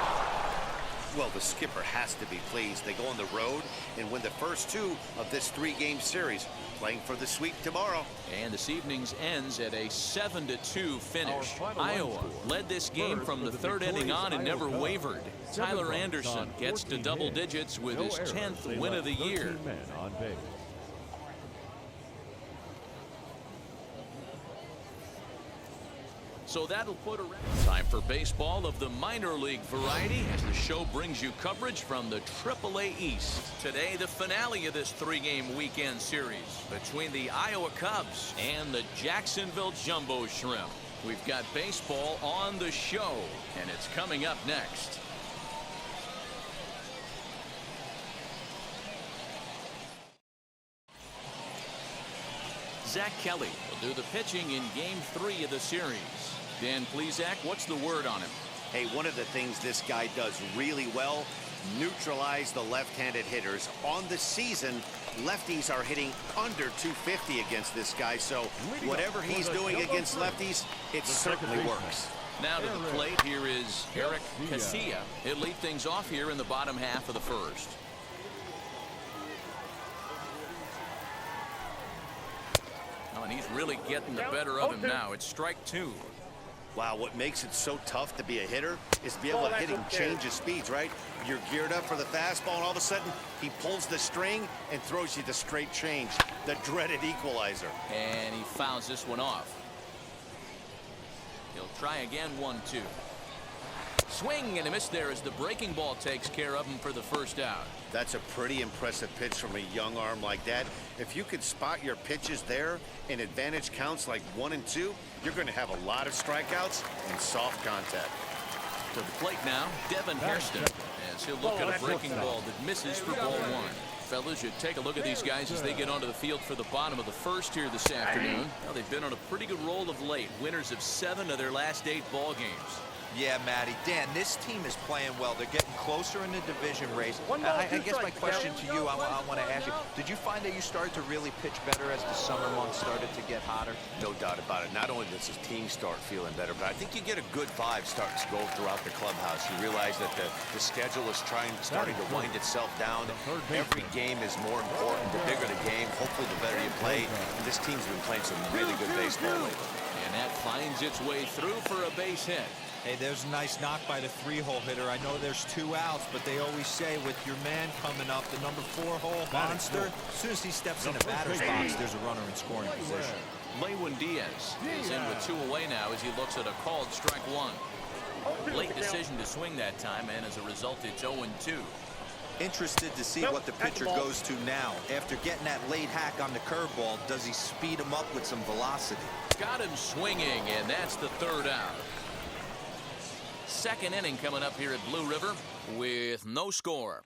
C: Well, the skipper has to be pleased. They go on the road and win the first 2 of this 3-game series, playing for the sweep tomorrow.
A: And this evening's ends at a 7-2 finish. Iowa led this game from the third inning on and never wavered. Tyler Anderson gets to double digits with his 10th win of the year. So that'll put a time for baseball of the minor league variety as the show brings you coverage from the AAA East. Today, the finale of this 3-game weekend series between the Iowa Cubs and the Jacksonville Jumbo Shrimp. We've got baseball on the show, and it's coming up next. Zach Kelly will do the pitching in Game 3 of the series. Dan Plesac, what's the word on him?
C: Hey, one of the things this guy does really well, neutralize the left-handed hitters. On the season, lefties are hitting under 250 against this guy, so whatever he's doing against lefties, it certainly works.
A: Now to the plate, here is Eric Casilla. He'll lead things off here in the bottom half of the first. Oh, and he's really getting the better of him now. It's strike 2.
C: Wow, what makes it so tough to be a hitter is to be able to hit him change his speeds, right? You're geared up for the fastball, and all of a sudden, he pulls the string and throws you the straight change, the dreaded equalizer.
A: And he fouls this one off. He'll try again, 1-2. Swing and a miss there as the breaking ball takes care of him for the first out.
C: That's a pretty impressive pitch from a young arm like that. If you could spot your pitches there in advantage counts like 1 and 2, you're going to have a lot of strikeouts and soft contact.
A: To the plate now, Devin Hairston, as he'll look at a breaking ball that misses for ball 1. Fellas, you take a look at these guys as they get onto the field for the bottom of the first here this afternoon. Well, they've been on a pretty good roll of late. Winners of 7 of their last 8 ball games.
E: Yeah, Matty. Dan, this team is playing well. They're getting closer in the division race. I guess my question to you, I want to ask you, did you find that you started to really pitch better as the summer months started to get hotter?
C: No doubt about it. Not only does his team start feeling better, but I think you get a good vibe starting to go throughout the clubhouse. You realize that the schedule is starting to wind itself down. Every game is more important. The bigger the game, hopefully the better you play. And this team's been playing some really good baseball lately.
A: And that finds its way through for a base hit.
E: Hey, there's a nice knock by the 3-hole hitter. I know there's 2 outs, but they always say with your man coming up, the number 4-hole monster, as soon as he steps in the batter's box, there's a runner in scoring position.
A: Lewin Diaz is in with 2 away now as he looks at a called strike 1. Late decision to swing that time, and as a result, it's 0-2.
E: Interested to see what the pitcher goes to now. After getting that late hack on the curveball, does he speed him up with some velocity?
A: Got him swinging, and that's the 3rd out. Second inning coming up here at Blue River with no score.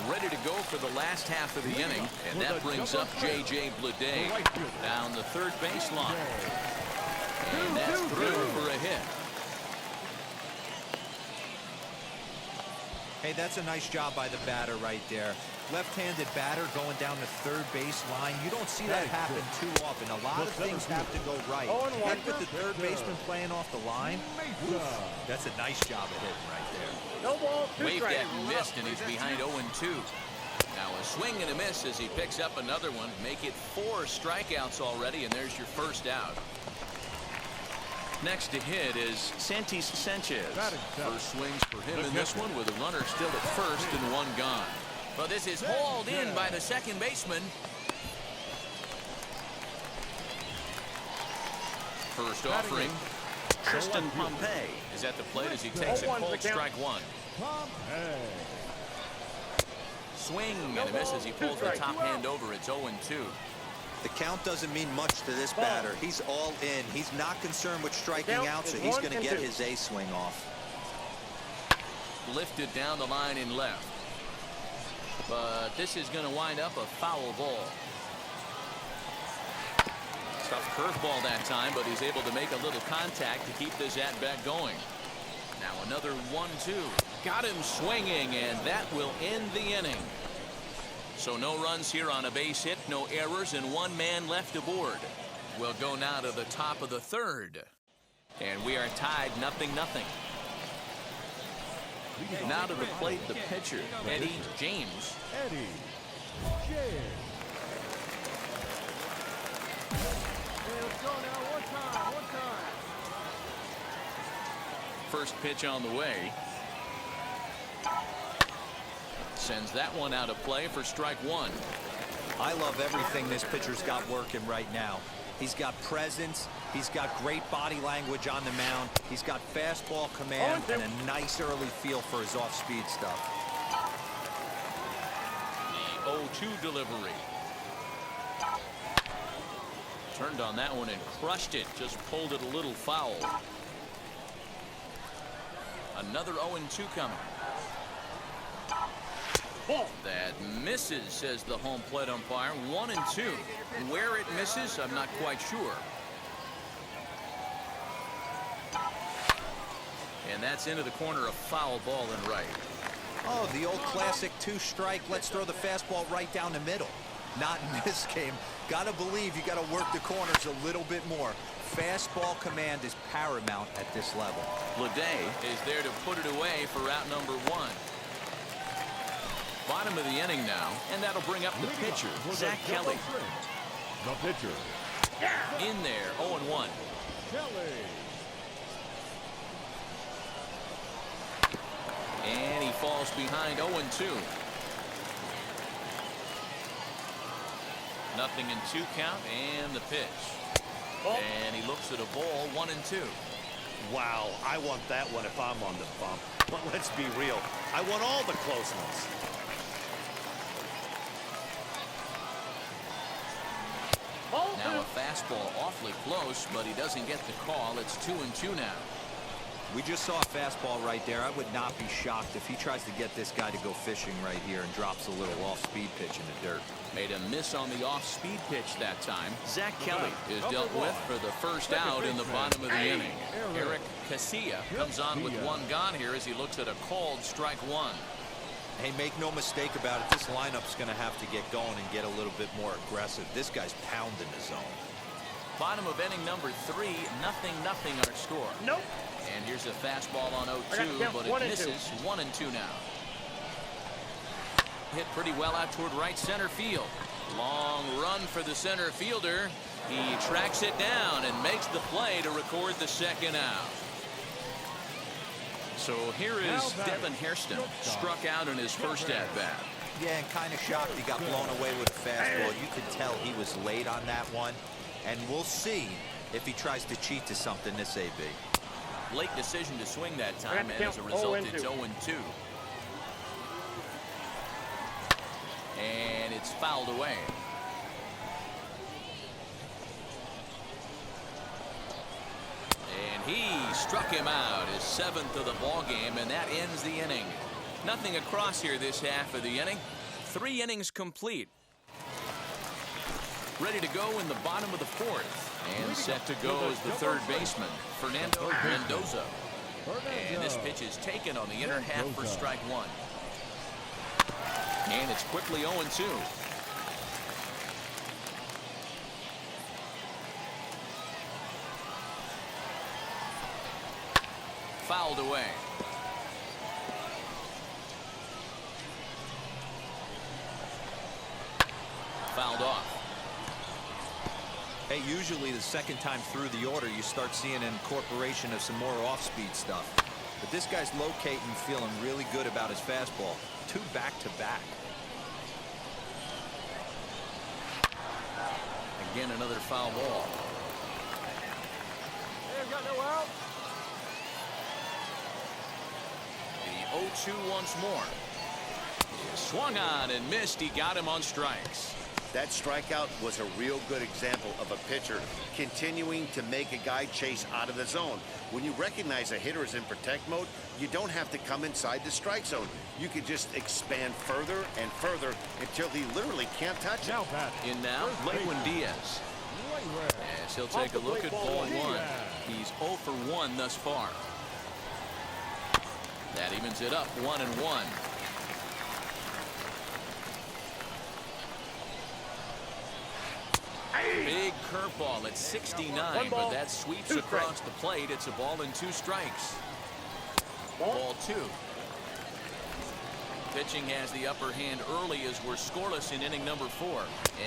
A: Ready to go for the last half of the inning, and that brings up J.J. Bleday down the third baseline. And that's through for a hit.
E: Hey, that's a nice job by the batter right there. Left-handed batter going down the third base line. You don't see that happen too often. A lot of things have to go right. Heck with the third baseman playing off the line. That's a nice job of hitting right there.
H: No ball, 2
A: Waved
H: strikes.
A: at and missed, and he's behind 0-2. Now a swing and a miss as he picks up another one. Make it 4 strikeouts already, and there's your first out. Next to hit is Santis Sanchez. First swings for him in this one with a runner still at first and 1 gone. Well, this is hauled in by the second baseman. First offering, Tristan Pompey is at the plate as he takes a cold strike 1. swing and a miss as he pulls the top hand over. It's 0-2.
E: The count doesn't mean much to this batter. He's all in. He's not concerned with striking out, so he's going to get his A swing off.
A: Lifted down the line in left. But this is going to wind up a foul ball. Tough curveball that time, but he's able to make a little contact to keep this at-bat going. Now another 1-2. Got him swinging, and that will end the inning. So no runs here on a base hit, no errors, and one man left aboard. We'll go now to the top of the third. And we are tied 0-0. Now to the plate, the pitcher, Eddie James.
B: Eddie James.
D: Hey, let's go now. One time.
A: First pitch on the way. Sends that one out of play for strike one.
E: I love everything this pitcher's got working right now. He's got presence. He's got great body language on the mound. He's got fastball command and a nice early feel for his off-speed stuff.
A: The 0-2 delivery. Turned on that one and crushed it. Just pulled it a little foul. Another 0-2 coming. That misses, says the home plate umpire. 1-2. Where it misses, I'm not quite sure. And that's into the corner, a foul ball and right.
E: Oh, the old classic two-strike. Let's throw the fastball right down the middle. Not in this game. Gotta believe you gotta work the corners a little bit more. Fastball command is paramount at this level.
A: Leday is there to put it away for out number one. Bottom of the inning now, and that'll bring up the pitcher, Zach Kelly.
B: The pitcher.
A: In there, 0-1.
B: Kelly.
A: And he falls behind 0-2. 0-2 count, and the pitch. And he looks at a ball, 1-2.
C: Wow, I want that one if I'm on the bump. But let's be real. I want all the close ones.
A: Now a fastball awfully close, but he doesn't get the call. It's 2-2 now.
E: We just saw a fastball right there. I would not be shocked if he tries to get this guy to go fishing right here and drops a little off-speed pitch in the dirt.
A: Made a miss on the off-speed pitch that time. Zach Kelly is dealt with for the first out in the bottom of the inning. Eric Casilla comes on with one gone here as he looks at a called strike one.
E: Hey, make no mistake about it. This lineup's going to have to get going and get a little bit more aggressive. This guy's pounding the zone.
A: Bottom of inning number 3, 0-0 our score.
H: Nope.
A: And here's a fastball on 0-2, but it misses. 1-2 now. Hit pretty well out toward right center field. Long run for the center fielder. He tracks it down and makes the play to record the second out. So here is Devin Hairston, struck out in his first at-bat.
E: Yeah, and kind of shocked he got blown away with a fastball. You could tell he was late on that one. And we'll see if he tries to cheat to something this AB.
A: Late decision to swing that time, and as a result, it's 0-2. And it's fouled away. And he struck him out, his 7th of the ball game, and that ends the inning. Nothing across here this half of the inning. 3 innings complete. Ready to go in the bottom of the 4th. And set to go is the third baseman, Fernando Mendoza. And this pitch is taken on the inner half for strike one. And it's quickly 0-2. Fouled away. Fouled off.
E: Hey, usually the second time through the order, you start seeing an incorporation of some more off-speed stuff. But this guy's locating, feeling really good about his fastball. 2 back-to-back.
A: Again, another foul ball.
D: Hey, got no out.
A: The 0-2 once more. Swung on and missed. He got him on strikes.
C: That strikeout was a real good example of a pitcher continuing to make a guy chase out of the zone. When you recognize a hitter is in protect mode, you don't have to come inside the strike zone. You can just expand further and further until he literally can't touch it.
A: In now, Lewin Diaz. As he'll take a look at ball one. He's 0 for 1 thus far. That evens it up 1-1. Big curveball at 69, but that sweeps across the plate. It's a ball and 2 strikes. Ball 2. Pitching has the upper hand early as we're scoreless in inning number 4.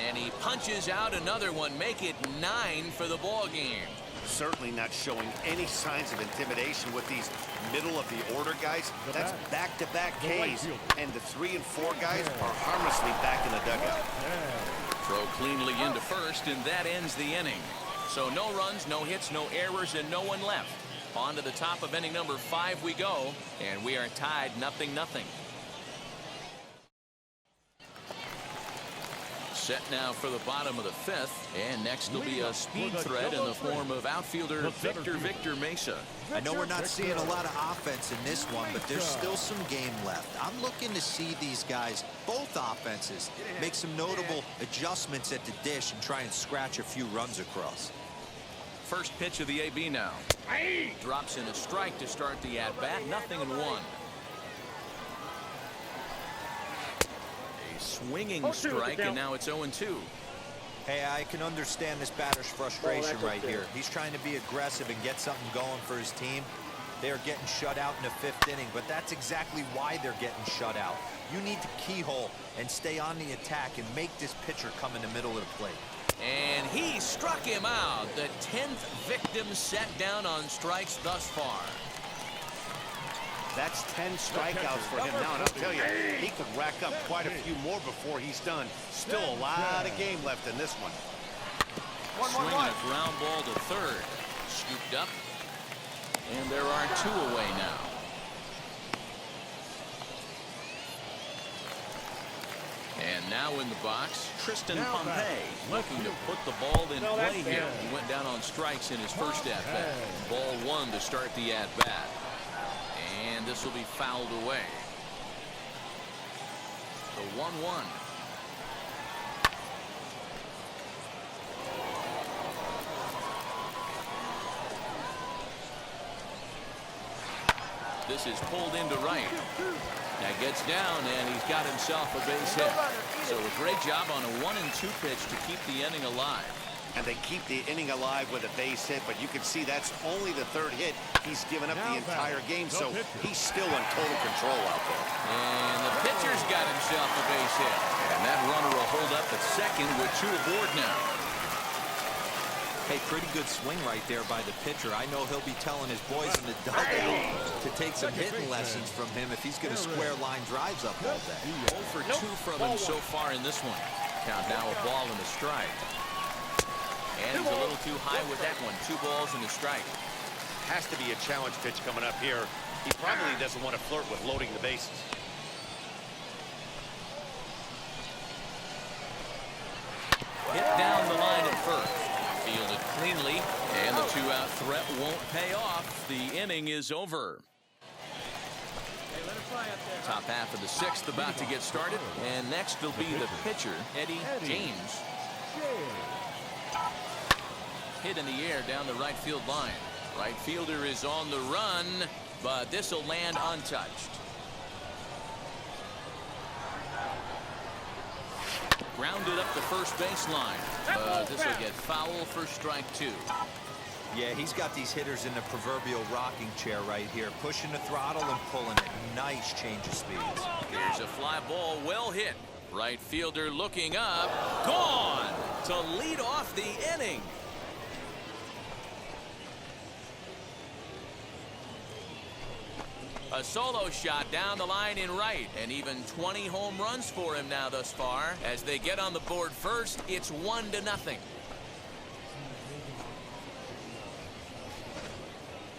A: And he punches out another one. Make it 9 for the ball game.
C: Certainly not showing any signs of intimidation with these middle of the order guys. That's back-to-back Ks, and the 3 and 4 guys are harmlessly back in the dugout.
A: Throw cleanly into first, and that ends the inning. So no runs, no hits, no errors, and no one left. On to the top of inning number 5 we go, and we are tied 0-0. Set now for the bottom of the 5th, and next will be a speed threat in the form of outfielder Victor Mesa.
E: I know we're not seeing a lot of offense in this one, but there's still some game left. I'm looking to see these guys, both offenses, make some notable adjustments at the dish and try and scratch a few runs across.
A: First pitch of the AB now. Drops in a strike to start the at-bat. 0-1. Swinging strike, and now it's 0-2.
E: Hey, I can understand this batter's frustration right here. He's trying to be aggressive and get something going for his team. They're getting shut out in the 5th inning, but that's exactly why they're getting shut out. You need to keyhole and stay on the attack and make this pitcher come in the middle of the plate.
A: And he struck him out. The 10th victim set down on strikes thus far.
C: That's 10 strikeouts for him now, and I'll tell you, he could rack up quite a few more before he's done. Still a lot of game left in this one.
A: Swinging a ground ball to third. Scooped up. And there are 2 away now. And now in the box, Tristan Pompey looking to put the ball in play here. He went down on strikes in his first at-bat. Ball 1 to start the at-bat. And this will be fouled away. The 1-1. This is pulled into right. That gets down, and he's got himself a base hit. So a great job on a 1-2 pitch to keep the inning alive.
C: And they keep the inning alive with a base hit, but you can see that's only the 3rd hit. He's given up the entire game, so he's still in total control out there.
A: And the pitcher's got himself a base hit. And that runner will hold up at second with 2 aboard now.
E: Hey, pretty good swing right there by the pitcher. I know he'll be telling his boys in the dugout to take some hitting lessons from him if he's going to square line drives up all day.
A: 0 for 2 from him so far in this one. Count now a ball and a strike. And he's a little too high with that one. 2 balls and a strike.
C: Has to be a challenge pitch coming up here. He probably doesn't want to flirt with loading the bases.
A: Hit down the line at first. Fielded cleanly, and the 2-out threat won't pay off. The inning is over. Top half of the 6th about to get started, and next will be the pitcher, Eddie James. Hit in the air down the right field line. Right fielder is on the run, but this will land untouched. Grounded up the first baseline. This will get foul for strike 2.
E: Yeah, he's got these hitters in the proverbial rocking chair right here, pushing the throttle and pulling it. Nice change of speeds.
A: Here's a fly ball, well hit. Right fielder looking up, gone to lead off the inning. A solo shot down the line in right, and even 20 home runs for him now thus far. As they get on the board first, it's 1-0.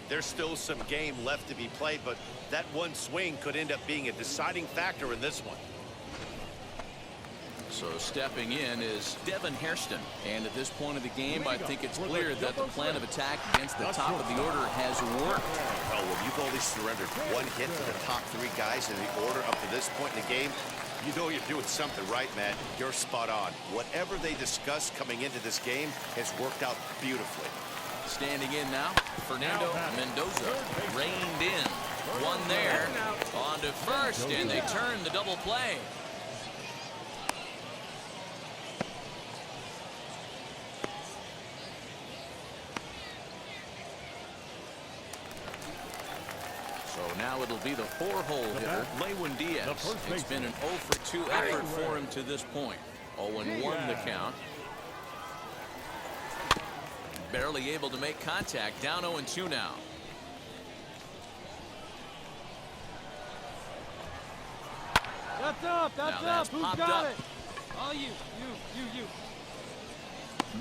C: There's still some game left to be played, but that one swing could end up being a deciding factor in this one.
A: So stepping in is Devin Hairston. And at this point of the game, I think it's clear that the plan of attack against the top of the order has worked.
C: Well, when you've only surrendered one hit to the top three guys in the order up to this point in the game, you know you're doing something right, Matt. You're spot on. Whatever they discussed coming into this game has worked out beautifully.
A: Standing in now, Fernando Mendoza reined in. One there, on to first, and they turn the double play. So now it'll be the four-hole hitter, Lewin Diaz. It's been an 0 for 2 effort for him to this point. 0-1 the count. Barely able to make contact. Down 0-2 now.
D: That's up. That's
A: Now that's
D: up. Who's
A: popped
D: got
A: up.
D: it? Oh, you.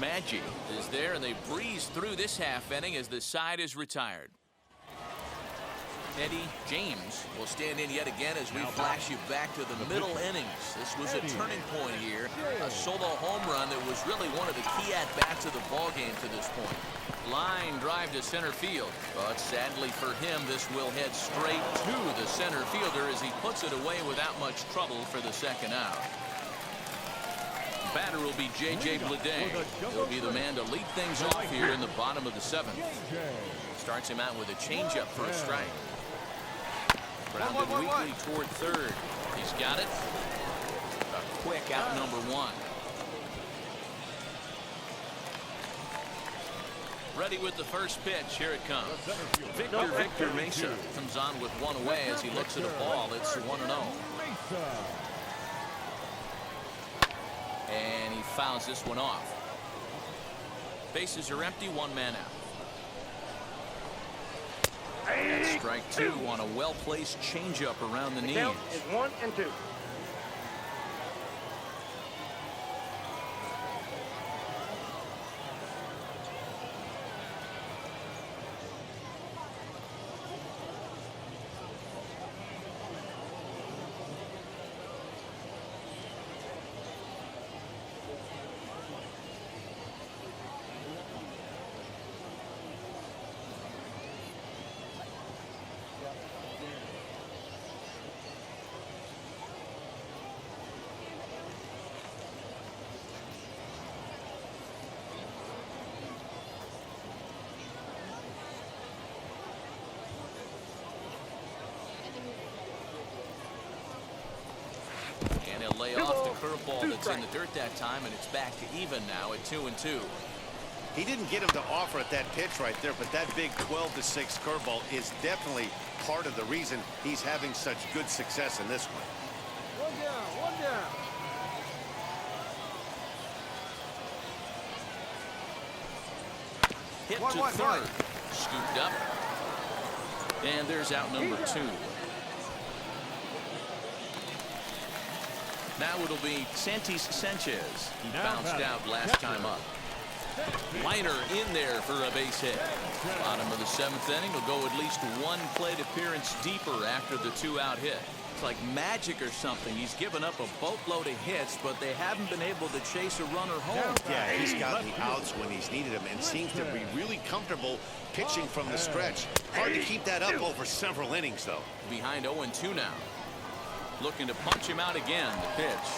A: Maggi is there, and they breeze through this half inning as the side is retired. Eddie James will stand in yet again as we flash you back to the middle innings. This was a turning point here. A solo home run that was really one of the key at-bats of the ballgame to this point. Line drive to center field. But sadly for him, this will head straight to the center fielder as he puts it away without much trouble for the second out. Batter will be J.J. Bleday. He'll be the man to lead things off here in the bottom of the 7th. Starts him out with a changeup for a strike. Grounded weakly toward third. He's got it. A quick out number 1. Ready with the first pitch. Here it comes. Victor Mesa comes on with one away as he looks at a ball. It's 1-0. And he fouls this one off. Bases are empty. 1 man out. And strike 2 on a well-placed changeup around the knees.
H: Count is 1-2.
A: And he'll lay off the curveball that's in the dirt that time, and it's back to even now at 2-2.
C: He didn't get him to offer at that pitch right there, but that big 12-6 curveball is definitely part of the reason he's having such good success in this one.
D: One down.
A: Hit to third. Scooped up. And there's out number 2. Now it'll be Santis Sanchez. He bounced out last time up. Liner in there for a base hit. Bottom of the 7th inning will go at least one plate appearance deeper after the 2-out hit. It's like magic or something. He's given up a boatload of hits, but they haven't been able to chase a runner home.
C: Yeah, he's got the outs when he's needed them and seems to be really comfortable pitching from the stretch. Hard to keep that up over several innings, though.
A: Behind 0-2 now. Looking to punch him out again. The pitch.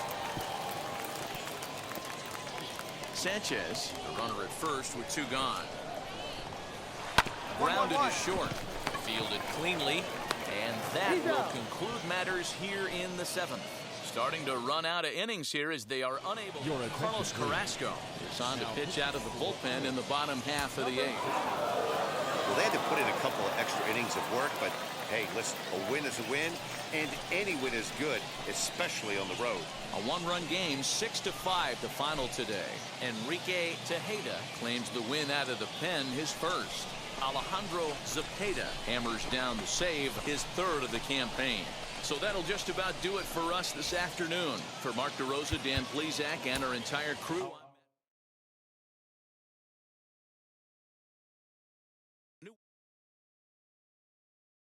A: Sanchez, the runner at first with 2 gone. Grounded is short. Fielded cleanly. And that will conclude matters here in the 7th. Starting to run out of innings here as they are unable. Carlos Carrasco is on to pitch out of the bullpen in the bottom half of the 8th.
C: Well, they had to put in a couple of extra innings of work, but hey, listen, a win is a win, and any win is good, especially on the road.
A: A 1-run game, 6-5 the final today. Enrique Tejeda claims the win out of the pen, his first. Alejandro Zepeda hammers down the save, his 3rd of the campaign. So that'll just about do it for us this afternoon. For Mark DeRosa, Dan Plesac, and our entire crew.